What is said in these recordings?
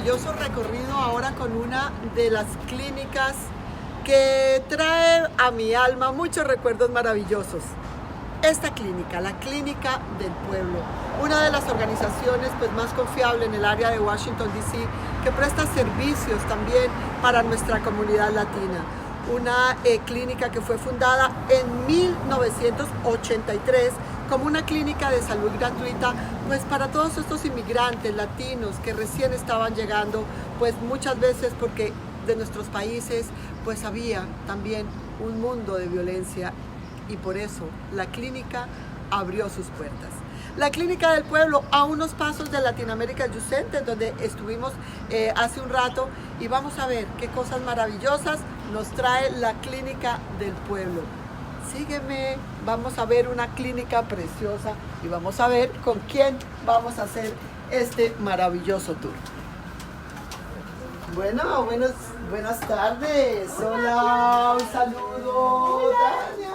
maravilloso recorrido ahora con una de las clínicas que trae a mi alma muchos recuerdos maravillosos. Esta clínica, la Clínica del Pueblo, una de las organizaciones más confiables en el área de Washington, D.C., que presta servicios también para nuestra comunidad latina. Una clínica que fue fundada en 1983 como una clínica de salud gratuita para todos estos inmigrantes latinos que recién estaban llegando, muchas veces porque de nuestros países había también un mundo de violencia, y por eso la clínica abrió sus puertas. La Clínica del Pueblo, a unos pasos de Latin American Youth Center, donde estuvimos hace un rato, y vamos a ver qué cosas maravillosas nos trae la Clínica del Pueblo. Sígueme, vamos a ver una clínica preciosa y vamos a ver con quién vamos a hacer este maravilloso tour. Bueno, buenas tardes. Hola, un saludo, Tania.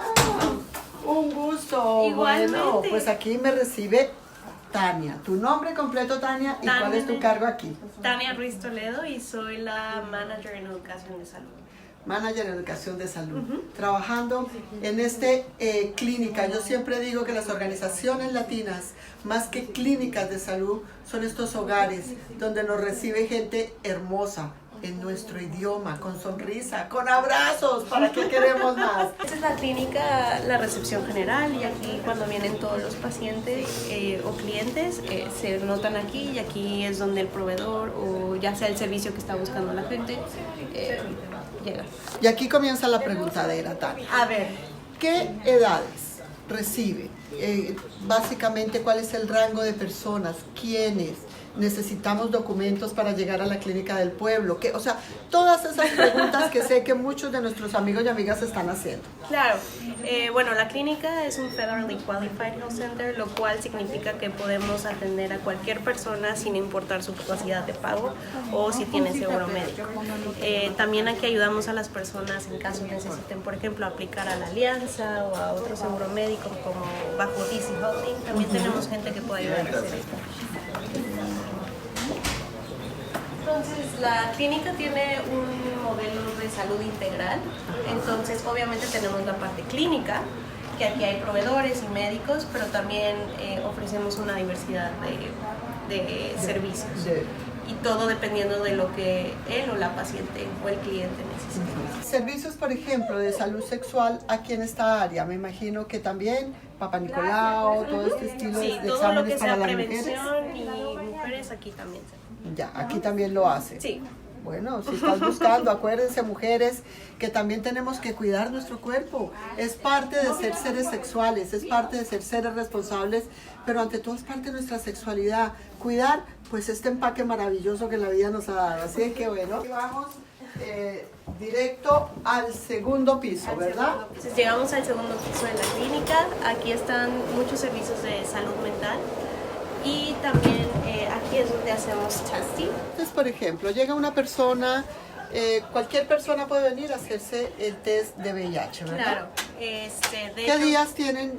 Un gusto. Igualmente. Bueno, aquí me recibe Tania. ¿Tu nombre completo, Tania? ¿Y cuál es tu cargo aquí? Tania Ruiz Toledo, y soy la manager en educación de salud. Manager en educación de salud, trabajando en esta clínica. Yo siempre digo que las organizaciones latinas, más que clínicas de salud, son estos hogares donde nos recibe gente hermosa, en nuestro idioma, con sonrisa, con abrazos. ¿Para qué queremos más? Esta es la clínica, la recepción general, y aquí cuando vienen todos los pacientes o clientes se notan aquí, y aquí es donde el proveedor o ya sea el servicio que está buscando la gente llega. Y aquí comienza la preguntadera, Tania. A ver, ¿qué edades recibe? Básicamente, ¿cuál es el rango de personas? ¿Quiénes? Necesitamos documentos para llegar a la Clínica del Pueblo, todas esas preguntas que sé que muchos de nuestros amigos y amigas están haciendo. Claro, bueno, la clínica es un Federally Qualified Health Center, lo cual significa que podemos atender a cualquier persona sin importar su capacidad de pago o si tiene seguro médico. También aquí ayudamos a las personas en caso necesiten, por ejemplo, aplicar a la alianza o a otro seguro médico como bajo DC Holding. También tenemos gente que puede ayudar a hacer esto. Entonces, la clínica tiene un modelo de salud integral. Entonces, obviamente tenemos la parte clínica, que aquí hay proveedores y médicos, pero también ofrecemos una diversidad de servicios. Y todo dependiendo de lo que él o la paciente o el cliente necesite. Servicios, por ejemplo, de salud sexual aquí en esta área. Me imagino que también Papa Nicolau, todo este estilo de exámenes todo lo que sea para las prevención mujeres. y mujeres aquí también se hace. Ya, aquí también lo hace. Sí. Bueno, si estás buscando, acuérdense, mujeres, que también tenemos que cuidar nuestro cuerpo. Es parte de ser seres sexuales, es parte de ser seres responsables, pero ante todo es parte de nuestra sexualidad. Cuidar, este empaque maravilloso que la vida nos ha dado. Así que bueno, vamos directo al segundo piso, ¿verdad? Entonces, llegamos al segundo piso de la clínica. Aquí están muchos servicios de salud mental. Y también aquí es donde hacemos testing. Entonces, por ejemplo, llega una persona, cualquier persona puede venir a hacerse el test de VIH, ¿verdad? Claro. ¿Qué días tienen?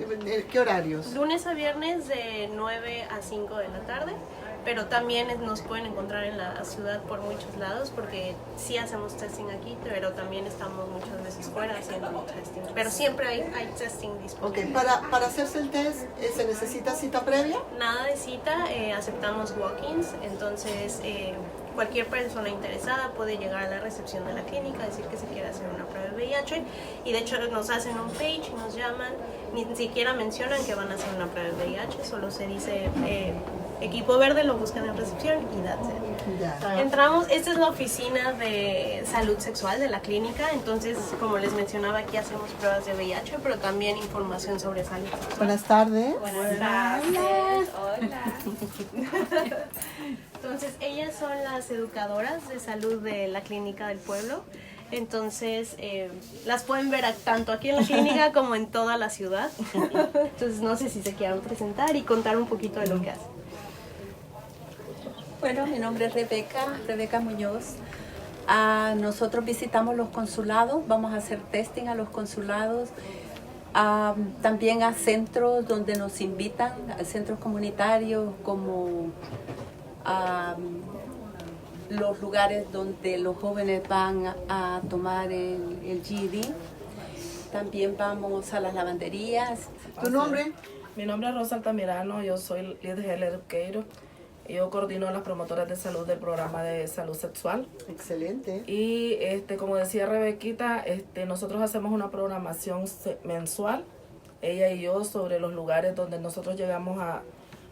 ¿Qué horarios? Lunes a viernes de 9 a 5 de la tarde. Pero también nos pueden encontrar en la ciudad por muchos lados, porque sí hacemos testing aquí, pero también estamos muchas veces fuera haciendo testing. Pero siempre hay testing disponible. Ok, para hacerse el test, ¿se necesita cita previa? Nada de cita, aceptamos walk-ins, entonces cualquier persona interesada puede llegar a la recepción de la clínica, decir que se quiere hacer una prueba de VIH, y de hecho nos hacen un page, nos llaman, ni siquiera mencionan que van a hacer una prueba de VIH, solo se dice equipo verde, lo buscan en recepción y that's it. Ya. Entramos, esta es la oficina de salud sexual de la clínica, entonces como les mencionaba, aquí hacemos pruebas de VIH, pero también información sobre salud sexual. Buenas tardes. Buenas tardes. Hola. Entonces, ellas son las educadoras de salud de la Clínica del Pueblo. Entonces, las pueden ver tanto aquí en la clínica como en toda la ciudad. Entonces, no sé si se quieran presentar y contar un poquito de lo que hacen. Bueno, mi nombre es Rebeca Muñoz. Nosotros visitamos los consulados, vamos a hacer testing a los consulados, también a centros donde nos invitan, a centros comunitarios como los lugares donde los jóvenes van a tomar el GED. También vamos a las lavanderías. ¿Tu nombre? Mi nombre es Rosa Altamirano, yo soy Lead Health Educator. Yo coordino a las promotoras de salud del programa de salud sexual. Excelente. Y como decía Rebequita, nosotros hacemos una programación mensual, ella y yo, sobre los lugares donde nosotros llegamos a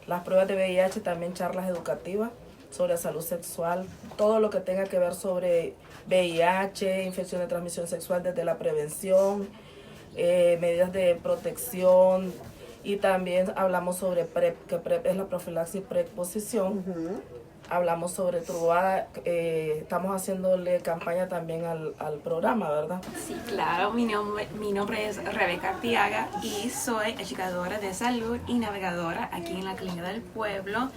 las pruebas de VIH, también charlas educativas sobre salud sexual, todo lo que tenga que ver sobre VIH, infección de transmisión sexual, desde la prevención, medidas de protección, y también hablamos sobre PrEP, que PrEP es la profilaxis preexposición. Hablamos sobre Truvada, estamos haciéndole campaña también al programa, ¿verdad? Sí, claro, mi nombre es Rebeca Artiaga y soy educadora de salud y navegadora aquí en la Clínica del Pueblo,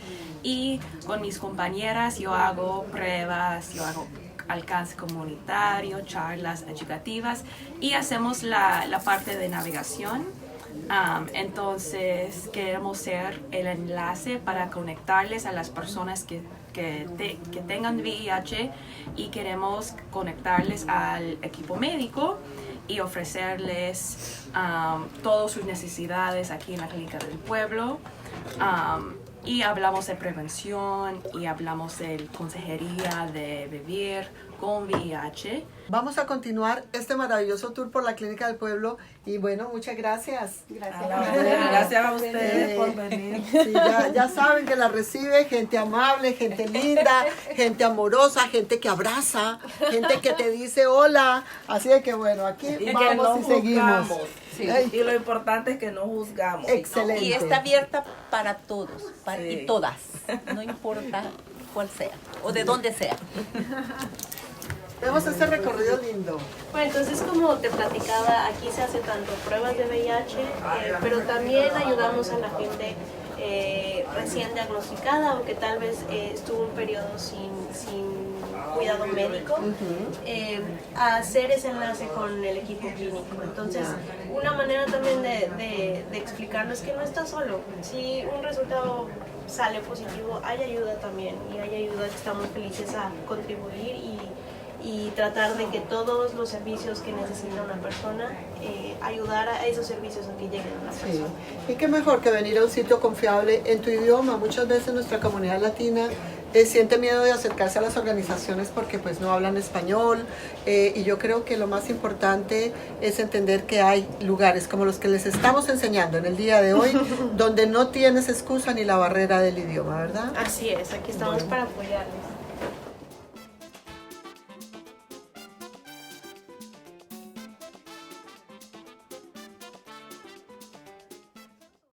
y con mis compañeras yo hago pruebas, yo hago alcance comunitario, charlas educativas y hacemos la parte de navegación. Entonces queremos ser el enlace para conectarles a las personas que tengan VIH, y queremos conectarles al equipo médico y ofrecerles todas sus necesidades aquí en la Clínica del Pueblo. Y hablamos de prevención y hablamos de consejería de vivir con VIH. Vamos a continuar este maravilloso tour por la Clínica del Pueblo y bueno, muchas gracias. Gracias a ustedes por venir. Sí, ya saben que la recibe gente amable, gente linda, gente amorosa, gente que abraza, gente que te dice hola. Así de que bueno, aquí Y vamos que no y seguimos. juzgamos. Sí. Y lo importante es que no juzgamos. Excelente. Y está abierta para todos, Sí. y todas, no importa cuál sea o de dónde sea. Vemos este recorrido lindo. Bueno, entonces como te platicaba, aquí se hace tanto pruebas de VIH, pero también ayudamos a la gente recién diagnosticada, aunque tal vez estuvo un periodo sin cuidado médico, a hacer ese enlace con el equipo clínico. Entonces, una manera también de explicarlo es que no estás solo. Si un resultado sale positivo, hay ayuda también, y hay ayuda que estamos felices a contribuir y tratar de que todos los servicios que necesita una persona, ayudar a esos servicios a que lleguen a las Sí. personas. Y qué mejor que venir a un sitio confiable en tu idioma. Muchas veces nuestra comunidad latina siente miedo de acercarse a las organizaciones porque pues no hablan español, y yo creo que lo más importante es entender que hay lugares como los que les estamos enseñando en el día de hoy donde no tienes excusa ni la barrera del idioma, ¿verdad? Así es, aquí estamos para apoyarles.